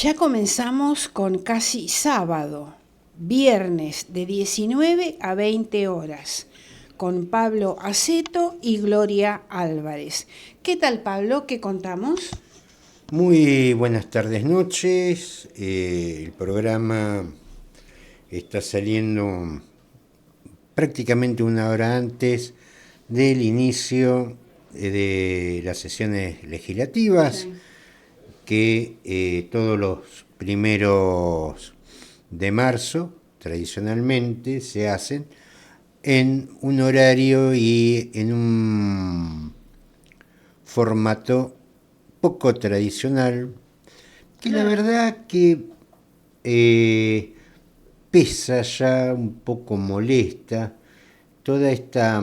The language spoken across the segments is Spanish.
Ya comenzamos con casi sábado, viernes de 19 a 20 horas, con Pablo Aceto y Gloria Álvarez. ¿Qué tal, Pablo? ¿Qué contamos? Muy buenas tardes, noches. El programa está saliendo prácticamente una hora antes del inicio de las sesiones legislativas, Sí. que todos los primeros de marzo tradicionalmente se hacen en un horario y en un formato poco tradicional, que la Claro. verdad que eh, pesa ya, un poco molesta, toda esta,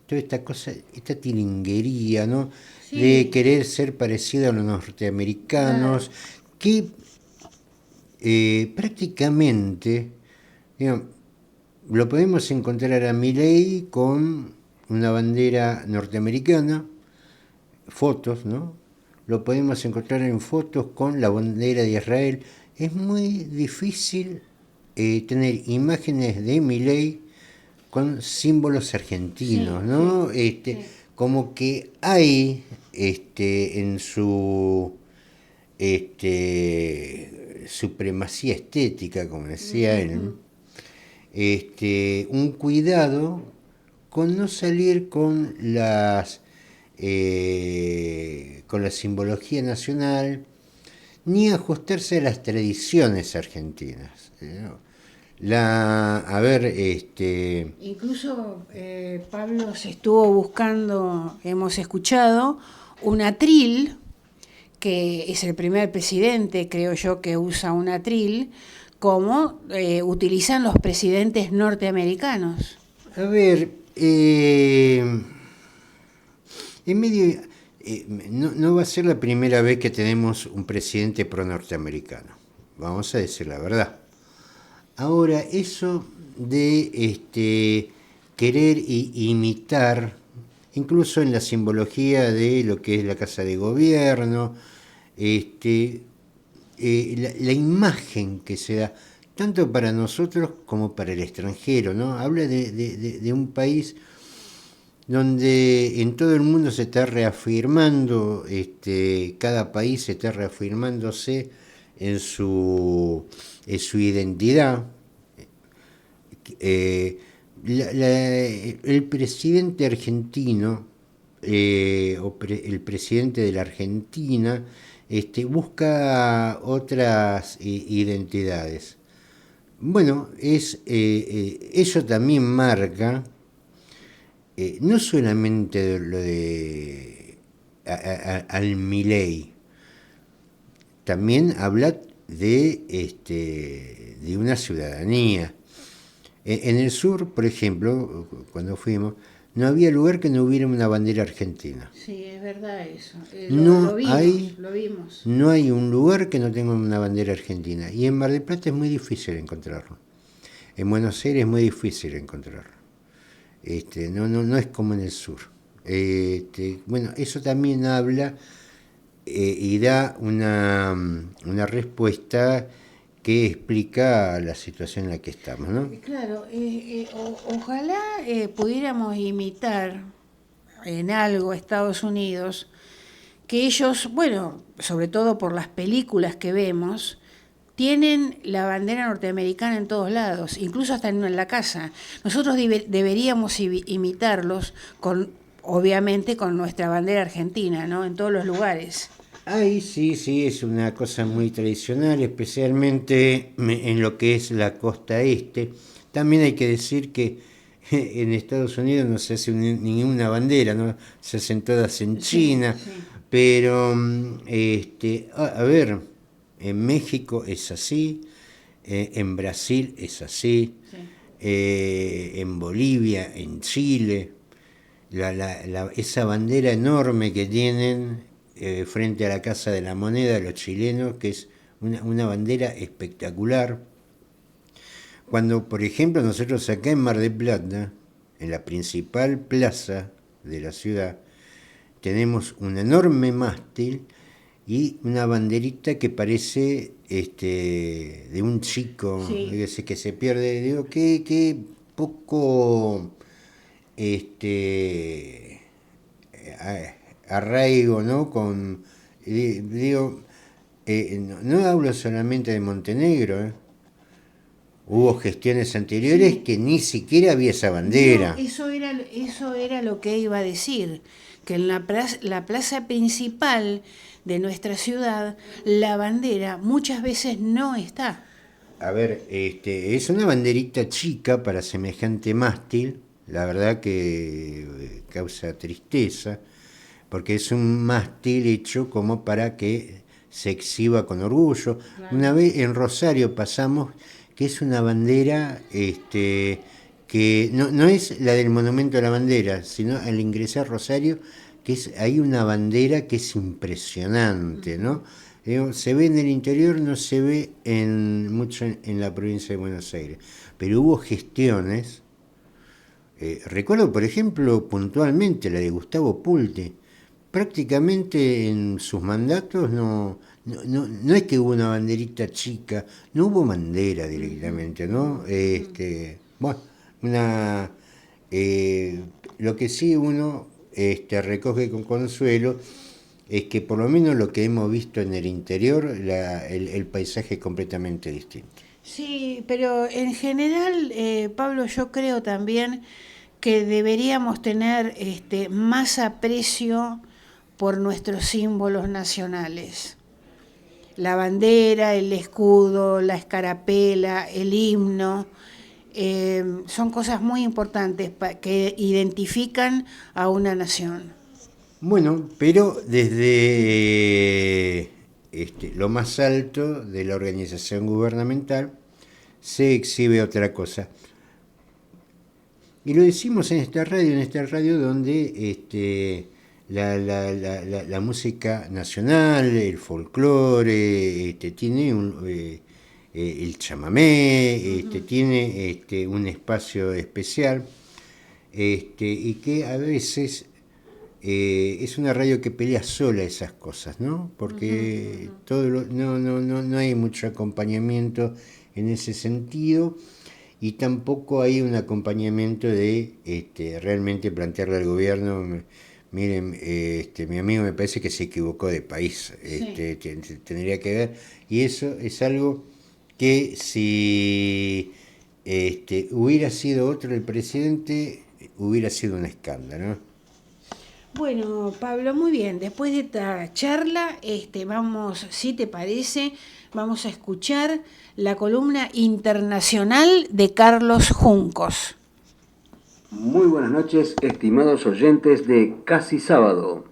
toda esta cosa, esta tilinguería, ¿no? De Sí, querer ser parecido a los norteamericanos, claro. que prácticamente, digamos, lo podemos encontrar a Milei con una bandera norteamericana, fotos, ¿no? Lo podemos encontrar en fotos con la bandera de Israel. Es muy difícil tener imágenes de Milei con símbolos argentinos, Sí, sí, ¿no? sí. Como que hay en su supremacía estética, como decía él, Ujú. un cuidado con no salir con la simbología nacional, ni ajustarse a las tradiciones argentinas, ¿no? A ver, Incluso Pablo se estuvo buscando, hemos escuchado, un atril, que es el primer presidente, creo yo, que usa un atril, como utilizan los presidentes norteamericanos. a ver, en medio, no va a ser la primera vez que tenemos un presidente pro-norteamericano, vamos a decir la verdad. Ahora, eso de querer imitar, incluso en la simbología de lo que es la Casa de Gobierno, este, la imagen que se da, tanto para nosotros como para el extranjero, ¿no? Habla de un país donde en todo el mundo se está reafirmando, cada país se está reafirmándose en su identidad. Eh, el presidente argentino, el presidente de la Argentina, busca otras identidades. Bueno, eso también marca no solamente lo de al Milei, también habla de una ciudadanía. En el sur, por ejemplo, cuando fuimos, no había lugar que no hubiera una bandera argentina. Sí, es verdad eso. Lo No vimos, hay, lo vimos. no hay un lugar que no tenga una bandera argentina. Y en Mar del Plata es muy difícil encontrarlo. En Buenos Aires es muy difícil encontrarlo. No es como en el sur. Bueno, eso también habla y da una respuesta que explica la situación en la que estamos, ¿no? Claro, ojalá pudiéramos imitar en algo Estados Unidos, que ellos, bueno, sobre todo por las películas que vemos, tienen la bandera norteamericana en todos lados, incluso hasta en la casa. Nosotros deberíamos imitarlos con, obviamente, con nuestra bandera argentina, ¿no? En todos los lugares. Ay, sí, sí, es una cosa muy tradicional, especialmente en lo que es la costa este. También hay que decir que en Estados Unidos no se hace ninguna bandera, ¿no? Se hacen todas en Sí, China, sí, pero a ver, en México es así, en Brasil es así, sí. en Bolivia, en Chile, esa bandera enorme que tienen frente a la Casa de la Moneda los chilenos, que es una bandera espectacular. Cuando, por ejemplo, nosotros acá en Mar del Plata, en la principal plaza de la ciudad, tenemos un enorme mástil y una banderita que parece de un chico, Sí. que se pierde. Digo, qué poco arraigo, ¿no? Digo, no hablo solamente de Montenegro, ¿eh? Hubo gestiones anteriores Sí. que ni siquiera había esa No, bandera. eso era lo que iba a decir, que en la plaza principal de nuestra ciudad, la bandera muchas veces no está. A ver, es una banderita chica para semejante mástil, la verdad que causa tristeza, porque es un mástil hecho como para que se exhiba con orgullo. Claro. Una vez en Rosario pasamos que es una bandera que no es la del Monumento a la Bandera, sino al ingresar a Rosario, hay una bandera que es impresionante, ¿no? Se ve en el interior, no se ve mucho en la provincia de Buenos Aires, pero hubo gestiones. Recuerdo, por ejemplo, puntualmente la de Gustavo Pulte. Prácticamente en sus mandatos no es que hubo una banderita chica, no hubo bandera directamente, ¿no? Bueno, una, eh, lo que sí uno recoge con consuelo es que por lo menos lo que hemos visto en el interior, el paisaje es completamente distinto. Sí, pero en general, Pablo, yo creo también que deberíamos tener más aprecio por nuestros símbolos nacionales. La bandera, el escudo, la escarapela, el himno, son cosas muy importantes que identifican a una nación. Bueno, pero desde lo más alto de la organización gubernamental se exhibe otra cosa. Y lo decimos en esta radio donde la música nacional, el folclore, tiene el chamamé, tiene un espacio especial, y que a veces es una radio que pelea sola esas cosas, ¿no? Porque no hay mucho acompañamiento en ese sentido y tampoco hay un acompañamiento de realmente plantearle al gobierno, miren, mi amigo me parece que se equivocó de país, Sí. tendría que ver, y eso es algo que si hubiera sido otro el presidente, hubiera sido un escándalo, ¿no? Bueno, Pablo, muy bien. Después de esta charla, vamos, si te parece, vamos a escuchar la columna internacional de Carlos Juncos. Muy buenas noches, estimados oyentes de Casi Sábado.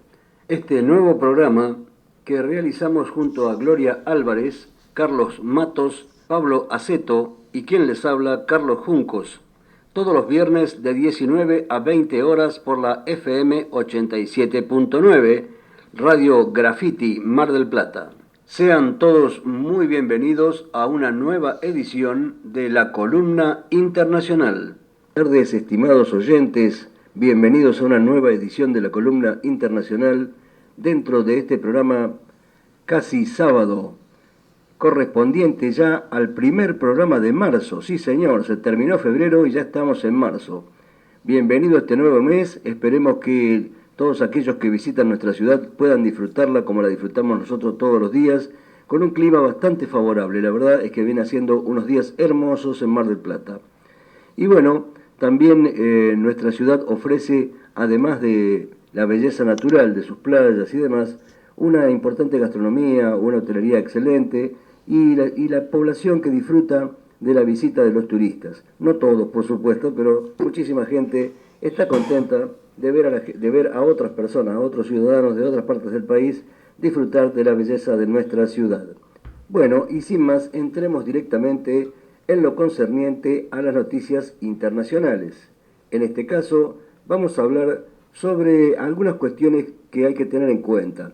Este nuevo programa que realizamos junto a Gloria Álvarez, Carlos Matos, Pablo Aceto y quien les habla, Carlos Juncos. Todos los viernes de 19 a 20 horas por la FM 87.9, Radio Graffiti Mar del Plata. Sean todos muy bienvenidos a una nueva edición de la Columna Internacional. Buenas tardes, estimados oyentes. Bienvenidos a una nueva edición de la Columna Internacional dentro de este programa Casi Sábado, correspondiente ya al primer programa de marzo. Sí, señor, se terminó febrero y ya estamos en marzo. Bienvenido a este nuevo mes. Esperemos que todos aquellos que visitan nuestra ciudad puedan disfrutarla como la disfrutamos nosotros todos los días, con un clima bastante favorable. La verdad es que viene haciendo unos días hermosos en Mar del Plata. Y bueno, también nuestra ciudad ofrece, además de la belleza natural de sus playas y demás, una importante gastronomía, una hotelería excelente y la población que disfruta de la visita de los turistas. No todos, por supuesto, pero muchísima gente está contenta de ver a otras personas, a otros ciudadanos de otras partes del país, disfrutar de la belleza de nuestra ciudad. Bueno, y sin más, entremos directamente en lo concerniente a las noticias internacionales. En este caso, vamos a hablar sobre algunas cuestiones que hay que tener en cuenta.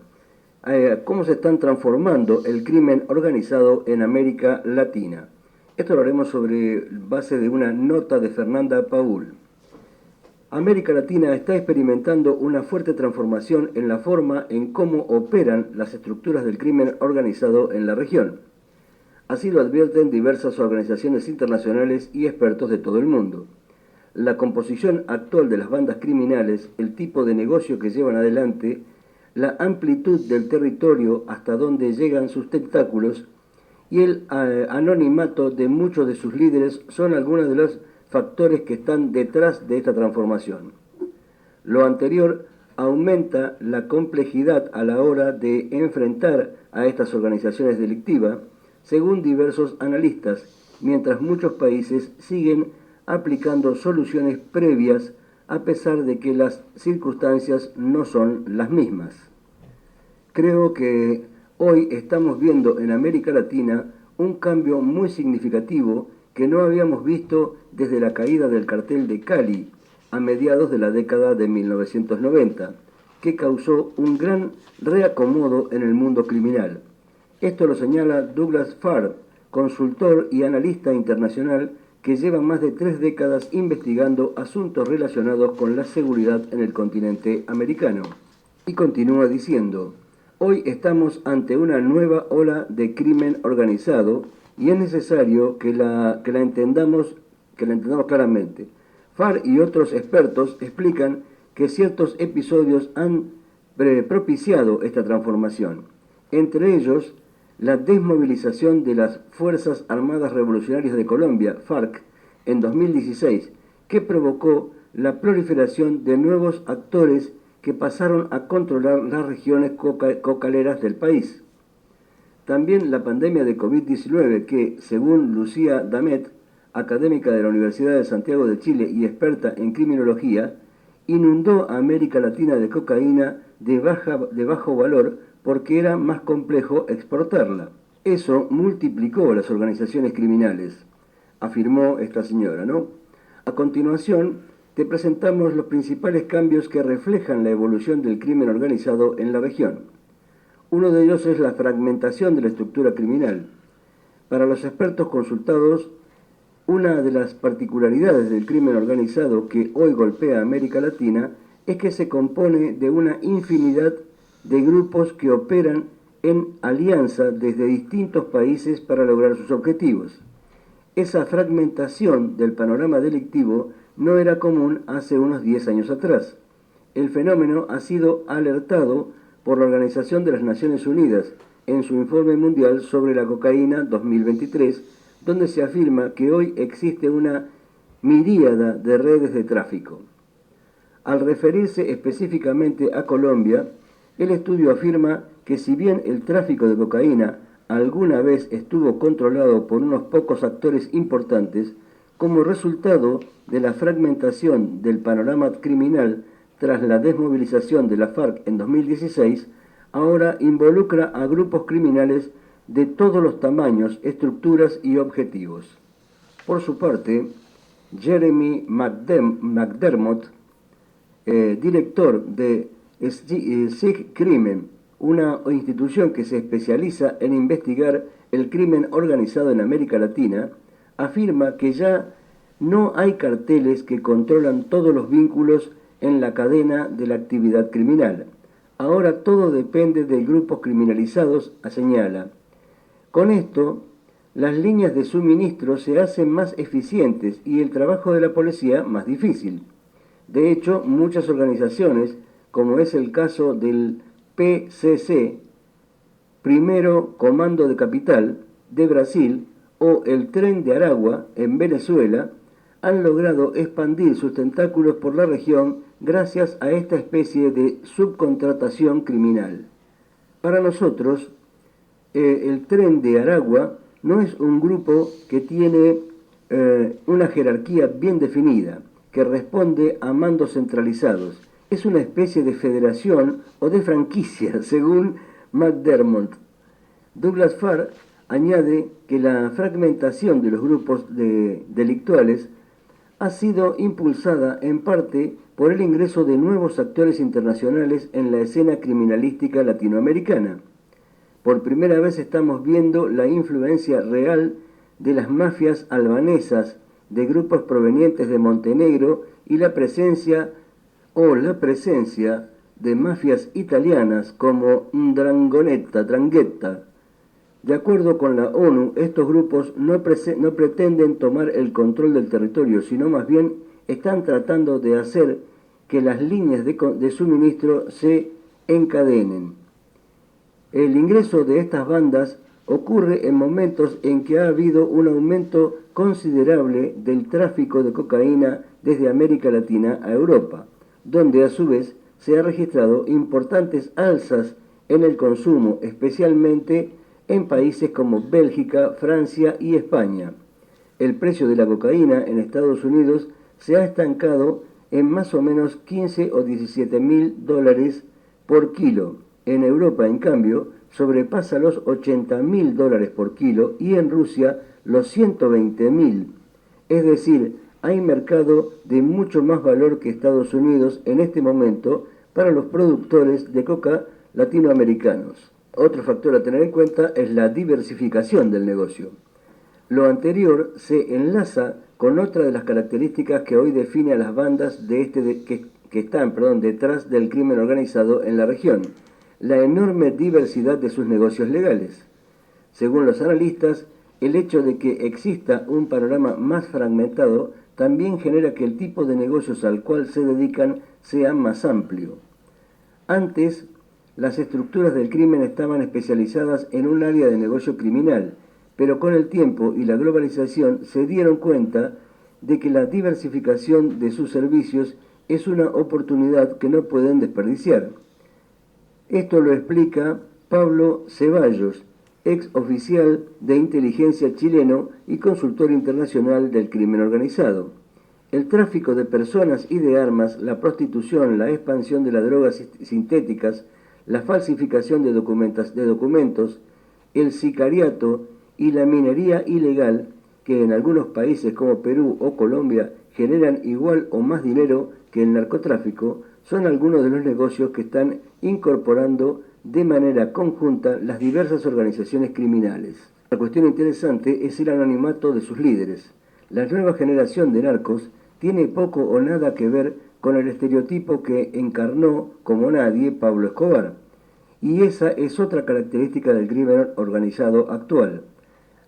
Cómo se están transformando el crimen organizado en América Latina. Esto lo haremos sobre base de una nota de Fernanda Paul. América Latina está experimentando una fuerte transformación en la forma en cómo operan las estructuras del crimen organizado en la región. Así lo advierten diversas organizaciones internacionales y expertos de todo el mundo. La composición actual de las bandas criminales, el tipo de negocio que llevan adelante, la amplitud del territorio hasta donde llegan sus tentáculos y el anonimato de muchos de sus líderes son algunos de los factores que están detrás de esta transformación. Lo anterior aumenta la complejidad a la hora de enfrentar a estas organizaciones delictivas, según diversos analistas, mientras muchos países siguen aplicando soluciones previas a pesar de que las circunstancias no son las mismas. Creo que hoy estamos viendo en América Latina un cambio muy significativo que no habíamos visto desde la caída del cartel de Cali a mediados de la década de 1990, que causó un gran reacomodo en el mundo criminal. Esto lo señala Douglas Farr, consultor y analista internacional que lleva más de 3 décadas investigando asuntos relacionados con la seguridad en el continente americano. Y continúa diciendo: hoy estamos ante una nueva ola de crimen organizado y es necesario que la entendamos claramente. Farr y otros expertos explican que ciertos episodios han propiciado esta transformación, entre ellos la desmovilización de las Fuerzas Armadas Revolucionarias de Colombia, FARC, en 2016, que provocó la proliferación de nuevos actores que pasaron a controlar las regiones cocaleras del país. También la pandemia de COVID-19 que, según Lucía Damet, académica de la Universidad de Santiago de Chile y experta en criminología, inundó a América Latina de cocaína de bajo valor porque era más complejo exportarla. Eso multiplicó las organizaciones criminales, afirmó esta señora, ¿no? A continuación, te presentamos los principales cambios que reflejan la evolución del crimen organizado en la región. Uno de ellos es la fragmentación de la estructura criminal. Para los expertos consultados, una de las particularidades del crimen organizado que hoy golpea a América Latina es que se compone de una infinidad de grupos que operan en alianza desde distintos países para lograr sus objetivos. Esa fragmentación del panorama delictivo no era común hace unos 10 años atrás. El fenómeno ha sido alertado por la Organización de las Naciones Unidas en su informe mundial sobre la cocaína 2023, donde se afirma que hoy existe una miríada de redes de tráfico. Al referirse específicamente a Colombia, el estudio afirma que si bien el tráfico de cocaína alguna vez estuvo controlado por unos pocos actores importantes, como resultado de la fragmentación del panorama criminal tras la desmovilización de la FARC en 2016, ahora involucra a grupos criminales de todos los tamaños, estructuras y objetivos. Por su parte, Jeremy McDermott, director de SIG Crimen, una institución que se especializa en investigar el crimen organizado en América Latina, afirma que ya no hay carteles que controlan todos los vínculos en la cadena de la actividad criminal. Ahora todo depende de grupos criminalizados, señala. Con esto, las líneas de suministro se hacen más eficientes y el trabajo de la policía más difícil. De hecho, muchas organizaciones, como es el caso del PCC, Primero Comando de Capital, de Brasil, o el Tren de Aragua, en Venezuela, han logrado expandir sus tentáculos por la región gracias a esta especie de subcontratación criminal. Para nosotros, el Tren de Aragua no es un grupo que tiene una jerarquía bien definida, que responde a mandos centralizados. Es una especie de federación o de franquicia, según McDermott. Douglas Farr añade que la fragmentación de los grupos delictuales ha sido impulsada en parte por el ingreso de nuevos actores internacionales en la escena criminalística latinoamericana. Por primera vez estamos viendo la influencia real de las mafias albanesas, de grupos provenientes de Montenegro y la presencia de mafias italianas como 'Ndrangheta. De acuerdo con la ONU, estos grupos no pretenden tomar el control del territorio, sino más bien están tratando de hacer que las líneas de suministro se encadenen. El ingreso de estas bandas ocurre en momentos en que ha habido un aumento considerable del tráfico de cocaína desde América Latina a Europa, donde a su vez se han registrado importantes alzas en el consumo, especialmente en países como Bélgica, Francia y España. El precio de la cocaína en Estados Unidos se ha estancado en más o menos 15 o 17 mil dólares por kilo. En Europa, en cambio, sobrepasa los 80 mil dólares por kilo y en Rusia los 120 mil. Es decir, hay mercado de mucho más valor que Estados Unidos en este momento para los productores de coca latinoamericanos. Otro factor a tener en cuenta es la diversificación del negocio. Lo anterior se enlaza con otra de las características que hoy define a las bandas que están detrás del crimen organizado en la región, la enorme diversidad de sus negocios legales. Según los analistas, el hecho de que exista un panorama más fragmentado también genera que el tipo de negocios al cual se dedican sea más amplio. Antes, las estructuras del crimen estaban especializadas en un área de negocio criminal, pero con el tiempo y la globalización se dieron cuenta de que la diversificación de sus servicios es una oportunidad que no pueden desperdiciar. Esto lo explica Pablo Ceballos, ex oficial de inteligencia chileno y consultor internacional del crimen organizado. El tráfico de personas y de armas, la prostitución, la expansión de las drogas sintéticas, la falsificación de documentos, el sicariato y la minería ilegal, que en algunos países como Perú o Colombia generan igual o más dinero que el narcotráfico, son algunos de los negocios que están incorporando de manera conjunta las diversas organizaciones criminales. La cuestión interesante es el anonimato de sus líderes. La nueva generación de narcos tiene poco o nada que ver con el estereotipo que encarnó como nadie Pablo Escobar. Y esa es otra característica del crimen organizado actual.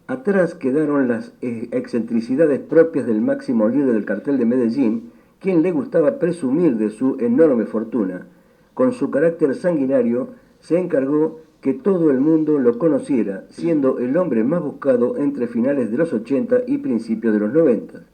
Atrás quedaron las excentricidades propias del máximo líder del cartel de Medellín, quien le gustaba presumir de su enorme fortuna. Con su carácter sanguinario, se encargó que todo el mundo lo conociera, siendo el hombre más buscado entre finales de los 80 y principios de los 90.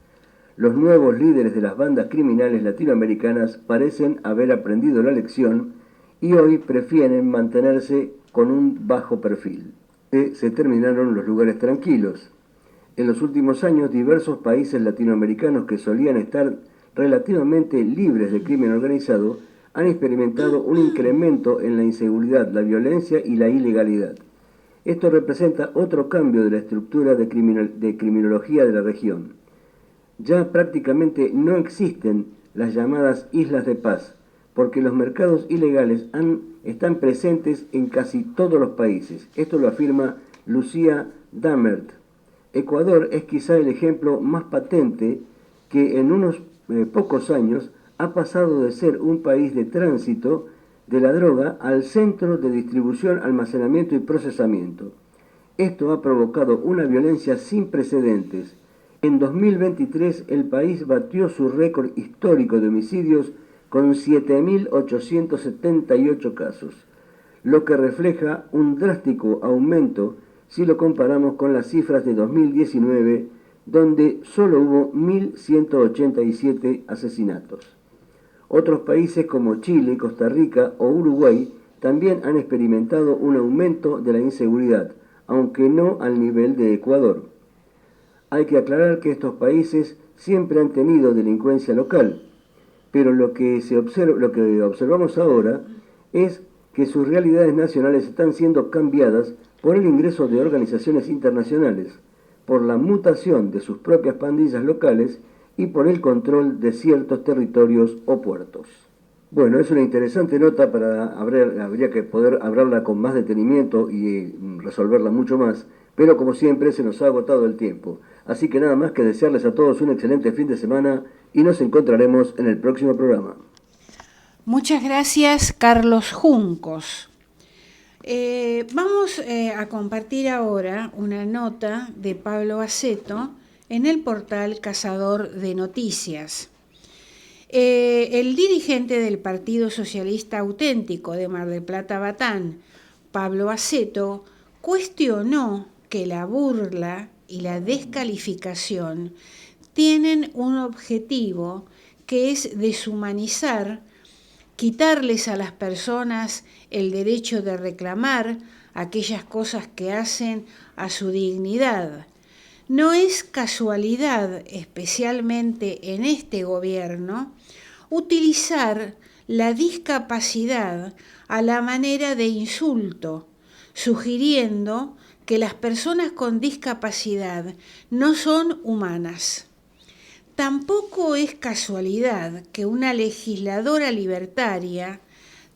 Los nuevos líderes de las bandas criminales latinoamericanas parecen haber aprendido la lección y hoy prefieren mantenerse con un bajo perfil. Se terminaron los lugares tranquilos. En los últimos años, diversos países latinoamericanos que solían estar relativamente libres de crimen organizado han experimentado un incremento en la inseguridad, la violencia y la ilegalidad. Esto representa otro cambio de la estructura de criminología de la región. Ya prácticamente no existen las llamadas islas de paz, porque los mercados ilegales están presentes en casi todos los países. Esto lo afirma Lucía Dammert. Ecuador es quizá el ejemplo más patente que en unos pocos años ha pasado de ser un país de tránsito de la droga al centro de distribución, almacenamiento y procesamiento. Esto ha provocado una violencia sin precedentes. En 2023 el país batió su récord histórico de homicidios con 7.878 casos, lo que refleja un drástico aumento si lo comparamos con las cifras de 2019, donde solo hubo 1.187 asesinatos. Otros países como Chile, Costa Rica o Uruguay también han experimentado un aumento de la inseguridad, aunque no al nivel de Ecuador. Hay que aclarar que estos países siempre han tenido delincuencia local, pero lo que observamos ahora es que sus realidades nacionales están siendo cambiadas por el ingreso de organizaciones internacionales, por la mutación de sus propias pandillas locales y por el control de ciertos territorios o puertos. Bueno, es una interesante nota habría que poder hablarla con más detenimiento y resolverla mucho más, pero como siempre se nos ha agotado el tiempo. Así que nada más que desearles a todos un excelente fin de semana y nos encontraremos en el próximo programa. Muchas gracias, Carlos Juncos. Vamos a compartir ahora una nota de Pablo Aceto en el portal Cazador de Noticias. El dirigente del Partido Socialista Auténtico de Mar del Plata Batán, Pablo Aceto, cuestionó que la burla y la descalificación tienen un objetivo que es deshumanizar, quitarles a las personas el derecho de reclamar aquellas cosas que hacen a su dignidad. No es casualidad, especialmente en este gobierno, utilizar la discapacidad a la manera de insulto, sugiriendo que las personas con discapacidad no son humanas. Tampoco es casualidad que una legisladora libertaria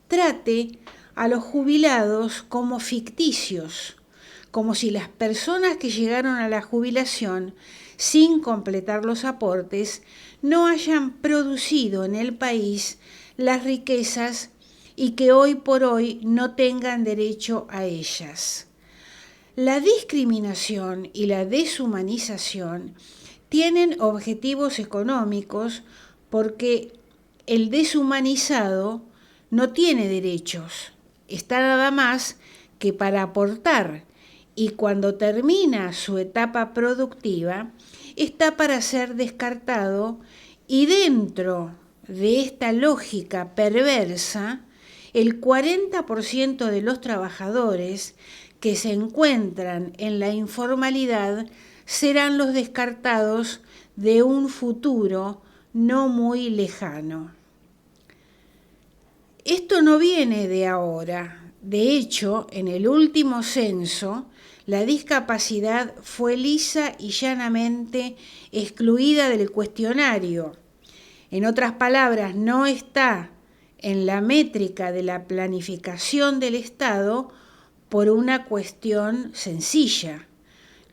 trate a los jubilados como ficticios, como si las personas que llegaron a la jubilación sin completar los aportes no hayan producido en el país las riquezas y que hoy por hoy no tengan derecho a ellas. La discriminación y la deshumanización tienen objetivos económicos porque el deshumanizado no tiene derechos, está nada más que para aportar, y cuando termina su etapa productiva está para ser descartado, y dentro de esta lógica perversa, el 40% de los trabajadores que se encuentran en la informalidad serán los descartados de un futuro no muy lejano. Esto no viene de ahora. De hecho, en el último censo, la discapacidad fue lisa y llanamente excluida del cuestionario. En otras palabras, no está en la métrica de la planificación del Estado por una cuestión sencilla.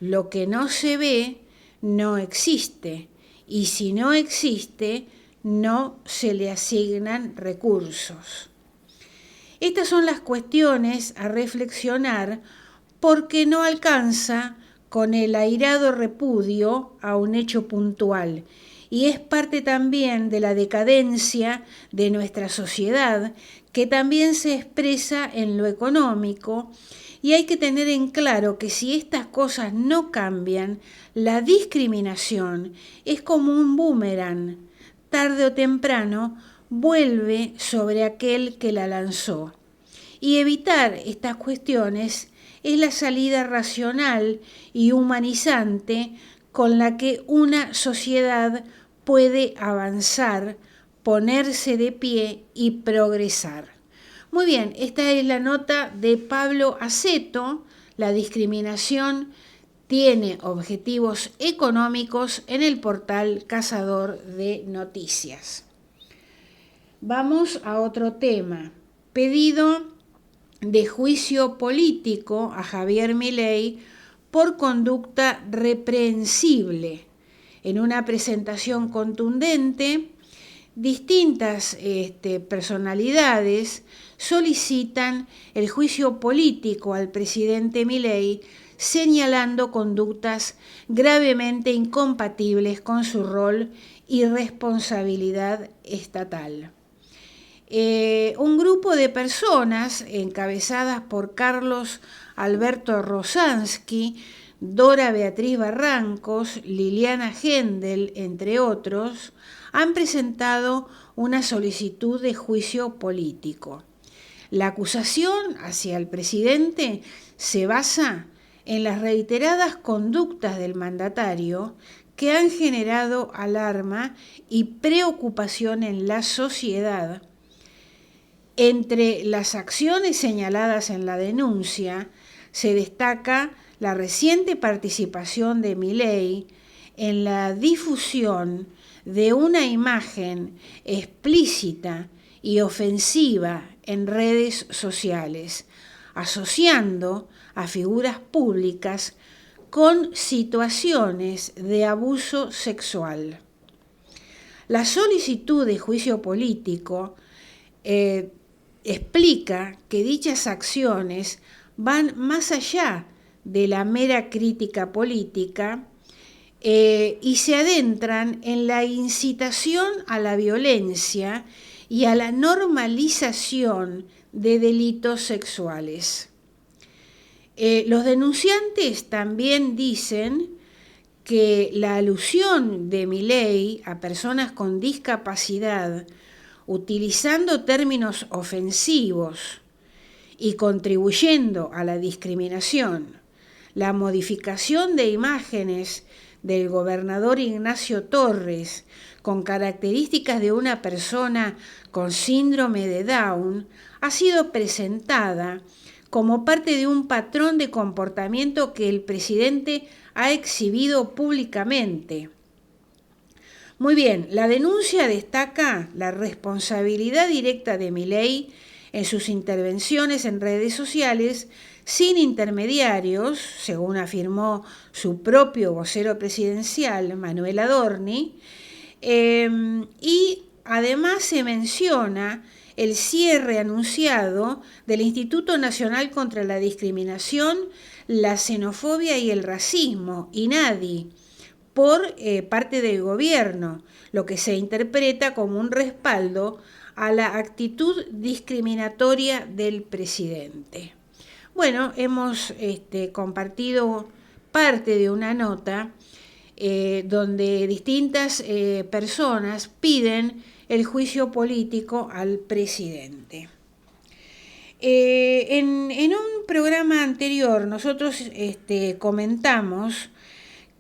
Lo que no se ve no existe, y si no existe, no se le asignan recursos. Estas son las cuestiones a reflexionar porque no alcanza con el airado repudio a un hecho puntual, y es parte también de la decadencia de nuestra sociedad, que también se expresa en lo económico, y hay que tener en claro que si estas cosas no cambian, la discriminación es como un boomerang, tarde o temprano vuelve sobre aquel que la lanzó. Y evitar estas cuestiones es la salida racional y humanizante con la que una sociedad puede avanzar, ponerse de pie y progresar. Muy bien, esta es la nota de Pablo Aceto. La discriminación tiene objetivos económicos en el portal Cazador de Noticias. Vamos a otro tema. Pedido de juicio político a Javier Milei por conducta reprehensible. En una presentación contundente, distintas personalidades solicitan el juicio político al presidente Milei, señalando conductas gravemente incompatibles con su rol y responsabilidad estatal. Un grupo de personas encabezadas por Carlos Alberto Rosansky, Dora Beatriz Barrancos, Liliana Gendel, entre otros, han presentado una solicitud de juicio político. La acusación hacia el presidente se basa en las reiteradas conductas del mandatario que han generado alarma y preocupación en la sociedad. Entre las acciones señaladas en la denuncia se destaca la reciente participación de Milei en la difusión de una imagen explícita y ofensiva en redes sociales, asociando a figuras públicas con situaciones de abuso sexual. La solicitud de juicio político explica que dichas acciones van más allá de la mera crítica política y se adentran en la incitación a la violencia y a la normalización de delitos sexuales. Los denunciantes también dicen que la alusión de Milei a personas con discapacidad, utilizando términos ofensivos y contribuyendo a la discriminación, la modificación de imágenes del gobernador Ignacio Torres con características de una persona con síndrome de Down, ha sido presentada como parte de un patrón de comportamiento que el presidente ha exhibido públicamente. Muy bien, la denuncia destaca la responsabilidad directa de Milei en sus intervenciones en redes sociales sin intermediarios, según afirmó su propio vocero presidencial, Manuel Adorni, y además se menciona el cierre anunciado del Instituto Nacional contra la Discriminación, la Xenofobia y el Racismo, INADI, por parte del gobierno, lo que se interpreta como un respaldo a la actitud discriminatoria del presidente. Bueno, hemos compartido parte de una nota donde distintas personas piden el juicio político al presidente. En un programa anterior nosotros comentamos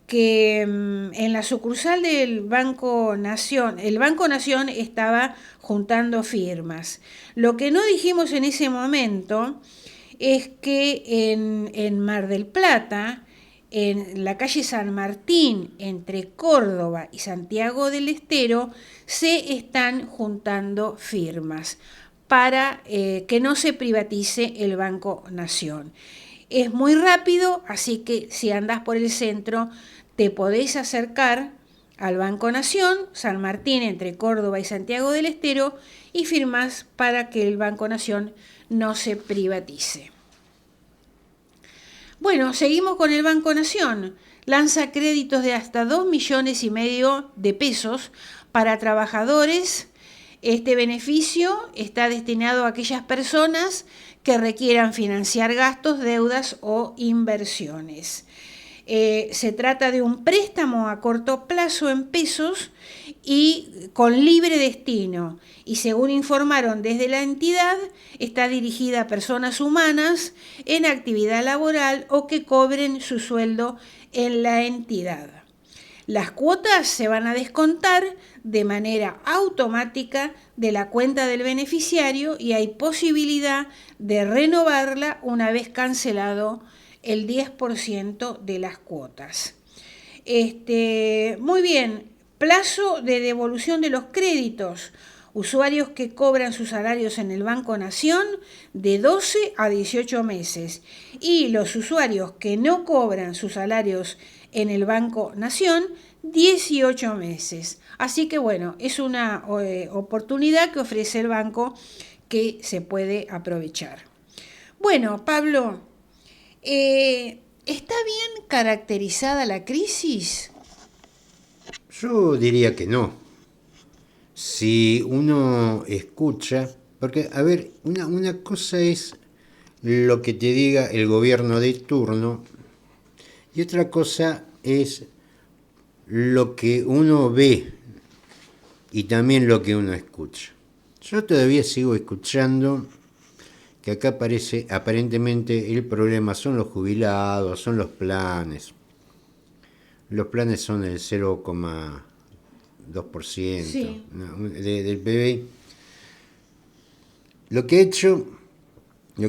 que en la sucursal del Banco Nación, el Banco Nación estaba juntando firmas. Lo que no dijimos en ese momento es que en Mar del Plata, en la calle San Martín, entre Córdoba y Santiago del Estero, se están juntando firmas para que no se privatice el Banco Nación. Es muy rápido, así que si andás por el centro, te podés acercar al Banco Nación, San Martín, entre Córdoba y Santiago del Estero, y firmás para que el Banco Nación no se privatice. Bueno, seguimos con el Banco Nación. Lanza créditos de hasta 2,5 millones de pesos para trabajadores. Este beneficio está destinado a aquellas personas que requieran financiar gastos, deudas o inversiones. Se trata de un préstamo a corto plazo en pesos y con libre destino, y según informaron desde la entidad, está dirigida a personas humanas en actividad laboral o que cobren su sueldo en la entidad. Las cuotas se van a descontar de manera automática de la cuenta del beneficiario y hay posibilidad de renovarla una vez cancelado el 10% de las cuotas. Muy bien, plazo de devolución de los créditos. Usuarios que cobran sus salarios en el Banco Nación de 12 a 18 meses. Y los usuarios que no cobran sus salarios en el Banco Nación, 18 meses. Así que bueno, es una oportunidad que ofrece el banco que se puede aprovechar. Bueno, Pablo, ¿está bien caracterizada la crisis? Yo diría que no. Si uno escucha, porque, a ver, una cosa es lo que te diga el gobierno de turno y otra cosa es lo que uno ve y también lo que uno escucha. Yo todavía sigo escuchando que acá parece, aparentemente el problema son los jubilados, son los planes. Los planes son el 0,2% sí, del PBI. Lo que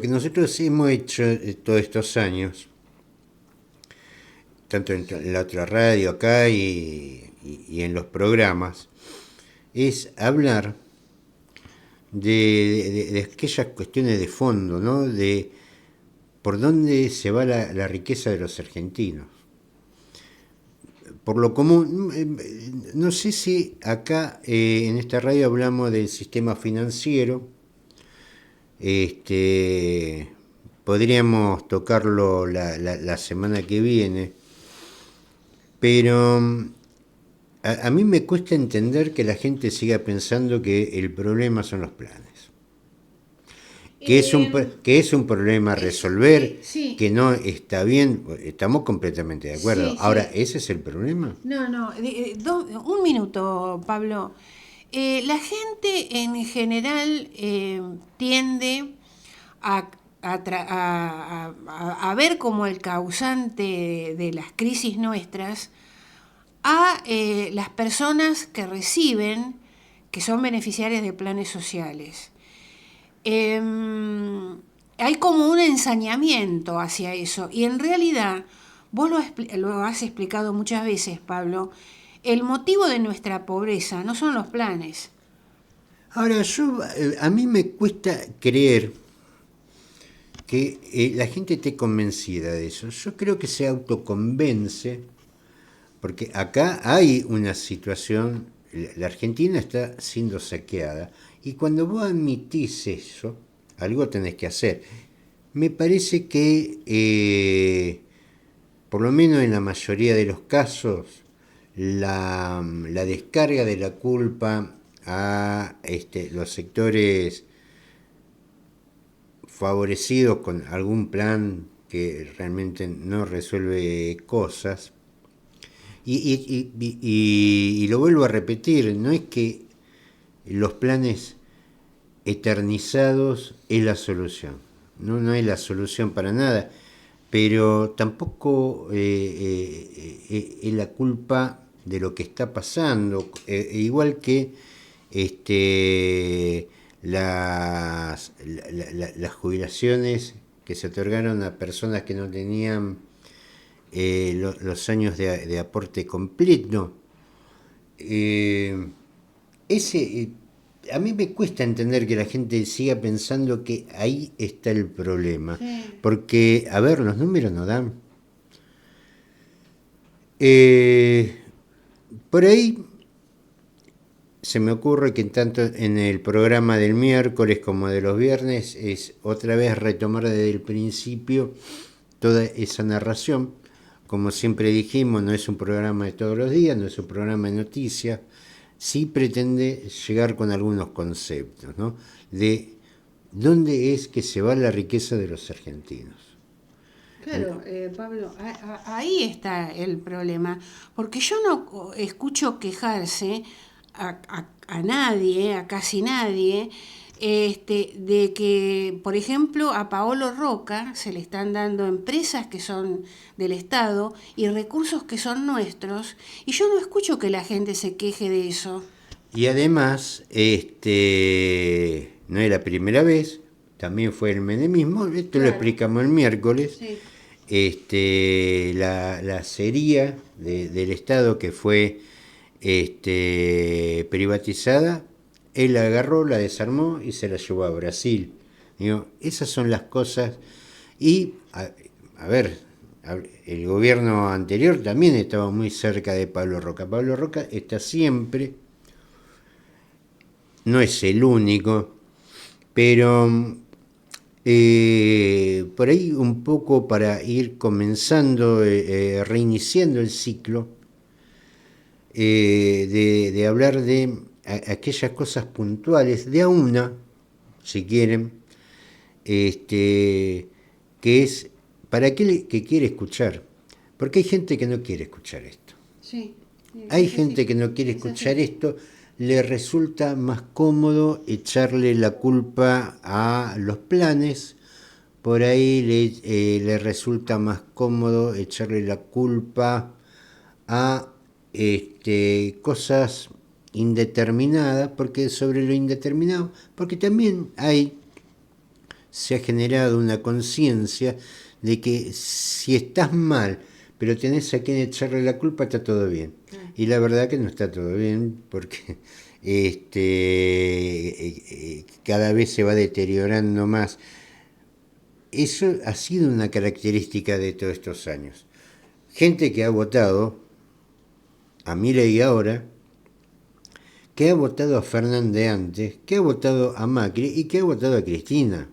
nosotros hemos hecho todos estos años, tanto en la otra radio acá y en los programas, es hablar de aquellas cuestiones de fondo, ¿no? De por dónde se va la riqueza de los argentinos. por lo común, no sé si acá en esta radio hablamos del sistema financiero. Podríamos tocarlo la semana que viene, pero a mí me cuesta entender que la gente siga pensando que el problema son los planes. Que es un problema a resolver, sí. que no está bien, estamos completamente de acuerdo. Sí, Ahora, sí. ¿ese es el problema? No, un minuto, Pablo. La gente en general tiende a ver como el causante de las crisis nuestras a las personas que reciben, que son beneficiarias de planes sociales. Hay como un ensañamiento hacia eso y en realidad, vos lo has explicado muchas veces, Pablo, el motivo de nuestra pobreza no son los planes. Ahora, a mí me cuesta creer que la gente esté convencida de eso. Yo creo que se autoconvence, porque acá hay una situación, la Argentina está siendo saqueada, y cuando vos admitís eso, algo tenés que hacer. Me parece que, por lo menos en la mayoría de los casos, la descarga de la culpa a los sectores favorecidos con algún plan que realmente no resuelve cosas. Y lo vuelvo a repetir, no es que los planes eternizados es la solución, no es la solución para nada, pero tampoco es la culpa de lo que está pasando, igual que las jubilaciones que se otorgaron a personas que no tenían los años de aporte completo. A mí me cuesta entender que la gente siga pensando que ahí está el problema. Sí. Porque, a ver, los números no dan. Por ahí se me ocurre que tanto en el programa del miércoles como de los viernes es otra vez retomar desde el principio toda esa narración. Como siempre dijimos, no es un programa de todos los días, no es un programa de noticias. Sí pretende llegar con algunos conceptos, ¿no? De dónde es que se va la riqueza de los argentinos. Claro, Pablo, ahí está el problema, porque yo no escucho quejarse a nadie, a casi nadie, de que, por ejemplo, a Paolo Roca se le están dando empresas que son del Estado y recursos que son nuestros, y yo no escucho que la gente se queje de eso. Y además, no es la primera vez, también fue el menemismo, esto lo explicamos el miércoles. Sí. La sería del Estado que fue privatizada, él la agarró, la desarmó y se la llevó a Brasil. Digo, esas son las cosas. Y, a ver, el gobierno anterior también estaba muy cerca de Pablo Roca. Pablo Roca está siempre, no es el único, pero por ahí un poco para ir comenzando, reiniciando el ciclo, de hablar de aquellas cosas puntuales, de a una, si quieren, que es para aquel que quiere escuchar, porque hay gente que no quiere escuchar esto. Sí, Hay gente que no quiere escuchar esto, le resulta más cómodo echarle la culpa a los planes, por ahí le resulta más cómodo echarle la culpa a cosas indeterminadas, porque sobre lo indeterminado, porque también se ha generado una conciencia de que si estás mal, pero tenés a quien echarle la culpa, está todo bien. Y la verdad que no está todo bien, porque cada vez se va deteriorando más. Eso ha sido una característica de todos estos años. Gente que ha votado a Milei ahora, que ha votado a Fernández antes, que ha votado a Macri y que ha votado a Cristina.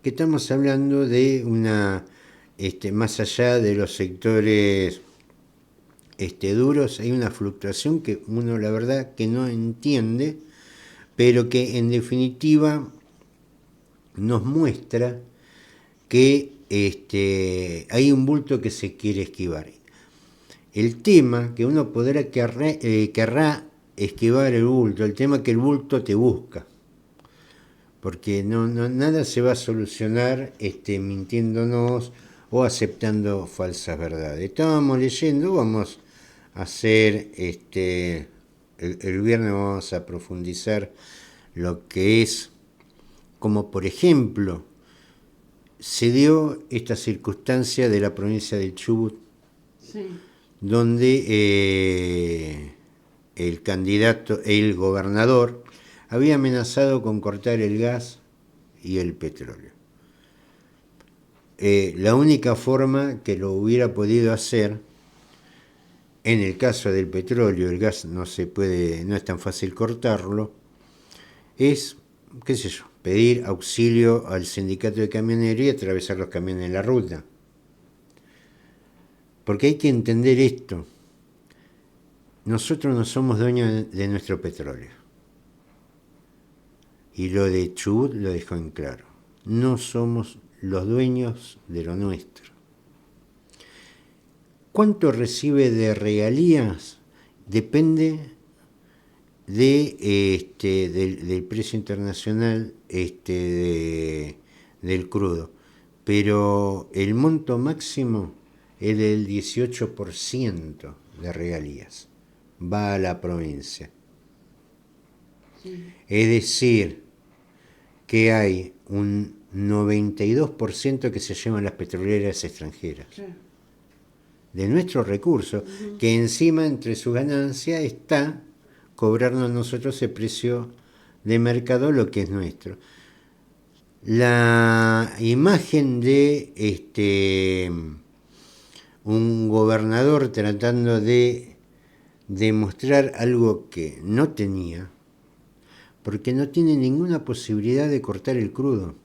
Que estamos hablando de una, más allá de los sectores duros, hay una fluctuación que uno la verdad que no entiende, pero que en definitiva nos muestra que hay un bulto que se quiere esquivar. El tema que uno querrá esquivar el bulto, el tema que el bulto te busca, porque nada se va a solucionar mintiéndonos o aceptando falsas verdades. Estábamos leyendo, vamos a hacer, el viernes vamos a profundizar lo que es, como por ejemplo, se dio esta circunstancia de la provincia del Chubut, Sí. donde el gobernador, había amenazado con cortar el gas y el petróleo. La única forma que lo hubiera podido hacer, en el caso del petróleo, el gas no es tan fácil cortarlo, es, qué sé yo, pedir auxilio al sindicato de camioneros y atravesar los camiones en la ruta. Porque hay que entender esto. Nosotros no somos dueños de nuestro petróleo. Y lo de Chubut lo dejó en claro. No somos los dueños de lo nuestro. ¿Cuánto recibe de regalías? Depende del precio internacional del crudo. Pero el monto máximo es del 18% de regalías. Va a la provincia. Sí. Es decir, que hay un 92% que se llevan las petroleras extranjeras. Sí. De nuestros recursos, que encima entre su ganancia está cobrarnos nosotros el precio de mercado, lo que es nuestro. La imagen de un gobernador tratando de demostrar algo que no tenía, porque no tiene ninguna posibilidad de cortar el crudo.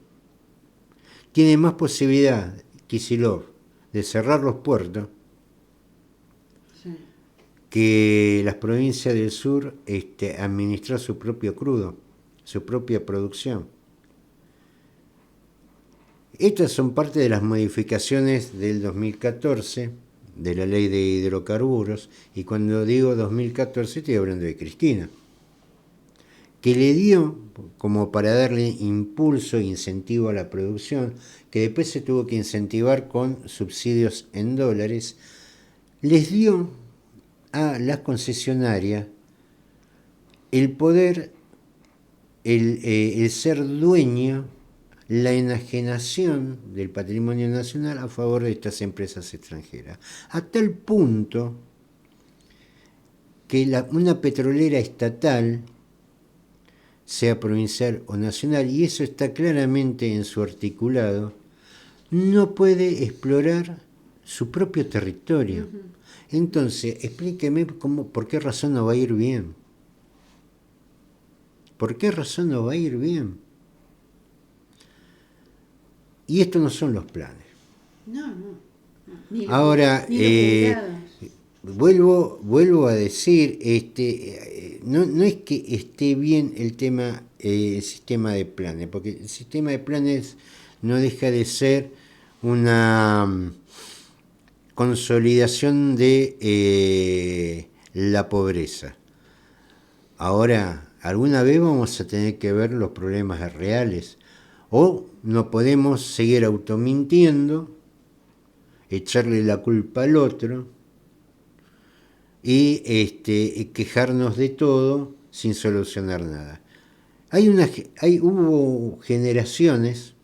Tiene más posibilidad, Kicillof, de cerrar los puertos, sí, que las provincias del sur administrar su propio crudo, su propia producción. Estas son parte de las modificaciones del 2014 de la ley de hidrocarburos, y cuando digo 2014 estoy hablando de Cristina, que le dio, como para darle impulso e incentivo a la producción, que después se tuvo que incentivar con subsidios en dólares, les dio a las concesionarias el poder, el ser dueño, la enajenación del patrimonio nacional a favor de estas empresas extranjeras, a tal punto que una petrolera estatal, sea provincial o nacional, y eso está claramente en su articulado, no puede explorar su propio territorio. Uh-huh. Entonces, explíqueme por qué razón no va a ir bien. ¿Por qué razón no va a ir bien? Y estos no son los planes. No. Ahora, vuelvo a decir, no es que esté bien el sistema de planes, porque el sistema de planes no deja de ser una consolidación de la pobreza. Ahora, alguna vez vamos a tener que ver los problemas reales, o no podemos seguir automintiendo, echarle la culpa al otro y quejarnos de todo sin solucionar nada. Hubo generaciones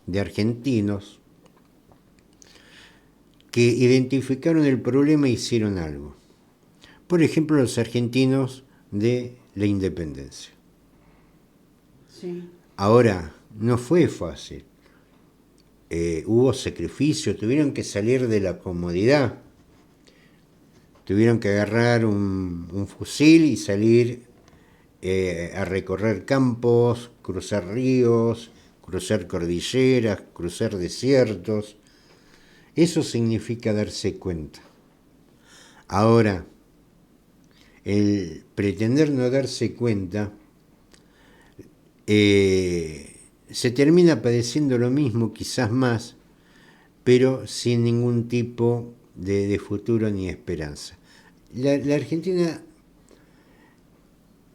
de argentinos que identificaron el problema e hicieron algo. Por ejemplo, los argentinos de la independencia. Sí. Ahora, no fue fácil. Hubo sacrificio, tuvieron que salir de la comodidad. tuvieron que agarrar un fusil y salir a recorrer campos, cruzar ríos, cruzar cordilleras, cruzar desiertos. Eso significa darse cuenta. Ahora, el pretender no darse cuenta, se termina padeciendo lo mismo, quizás más, pero sin ningún tipo de futuro ni esperanza. La Argentina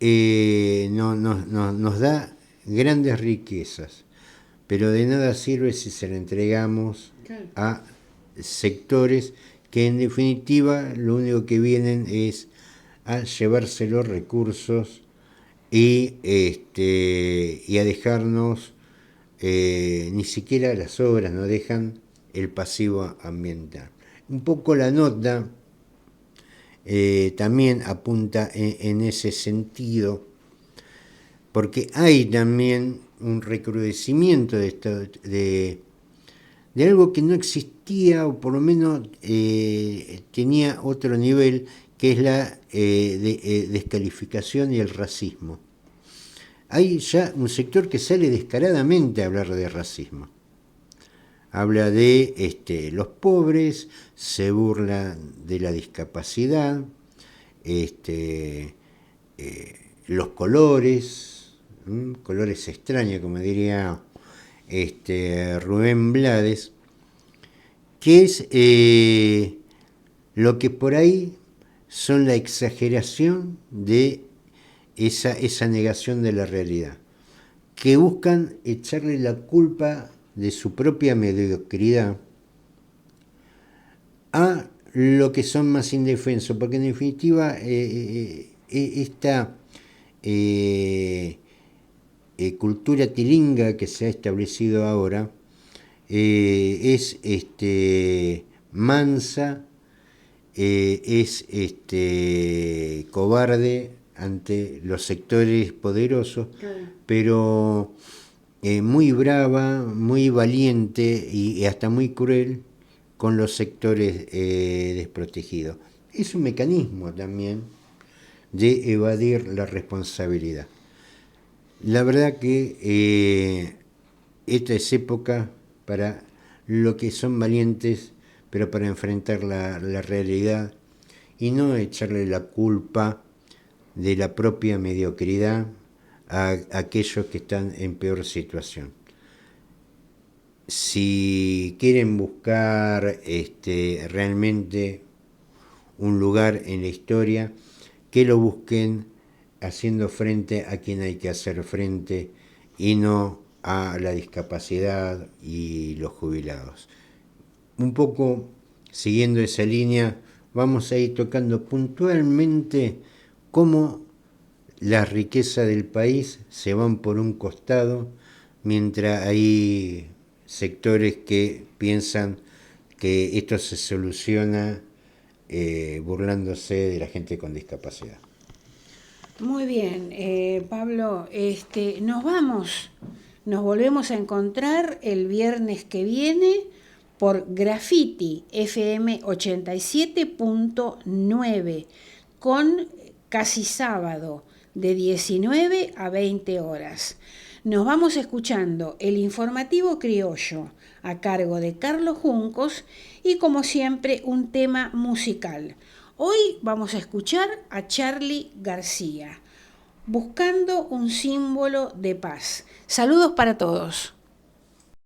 nos da grandes riquezas, pero de nada sirve si se la entregamos a sectores que en definitiva lo único que vienen es a llevarse los recursos y a dejarnos, ni siquiera las obras, no dejan el pasivo ambiental. Un poco la nota también apunta en ese sentido, porque hay también un recrudecimiento de algo que no existía, o por lo menos tenía otro nivel, que es la descalificación y el racismo. Hay ya un sector que sale descaradamente a hablar de racismo. Habla de los pobres, se burla de la discapacidad, los colores, colores extraños, como diría Rubén Blades, que es lo que por ahí son la exageración de esa negación de la realidad, que buscan echarle la culpa de su propia mediocridad a lo que son más indefensos, porque en definitiva esta cultura tilinga que se ha establecido ahora es mansa, es cobarde ante los sectores poderosos, pero muy brava, muy valiente y hasta muy cruel con los sectores desprotegidos. Es un mecanismo también de evadir la responsabilidad. La verdad que esta es época para lo que son valientes, pero para enfrentar la realidad y no echarle la culpa de la propia mediocridad a aquellos que están en peor situación. Si quieren buscar realmente un lugar en la historia, que lo busquen haciendo frente a quien hay que hacer frente y no a la discapacidad y los jubilados. Un poco siguiendo esa línea, vamos a ir tocando puntualmente cómo la riqueza del país se van por un costado, mientras hay sectores que piensan que esto se soluciona burlándose de la gente con discapacidad. Muy bien, Pablo, nos volvemos a encontrar el viernes que viene por Graffiti FM 87.9 con Casi Sábado de 19 a 20 horas. Nos vamos escuchando el informativo criollo a cargo de Carlos Juncos y como siempre un tema musical. Hoy vamos a escuchar a Charly García, Buscando un símbolo de paz. Saludos para todos.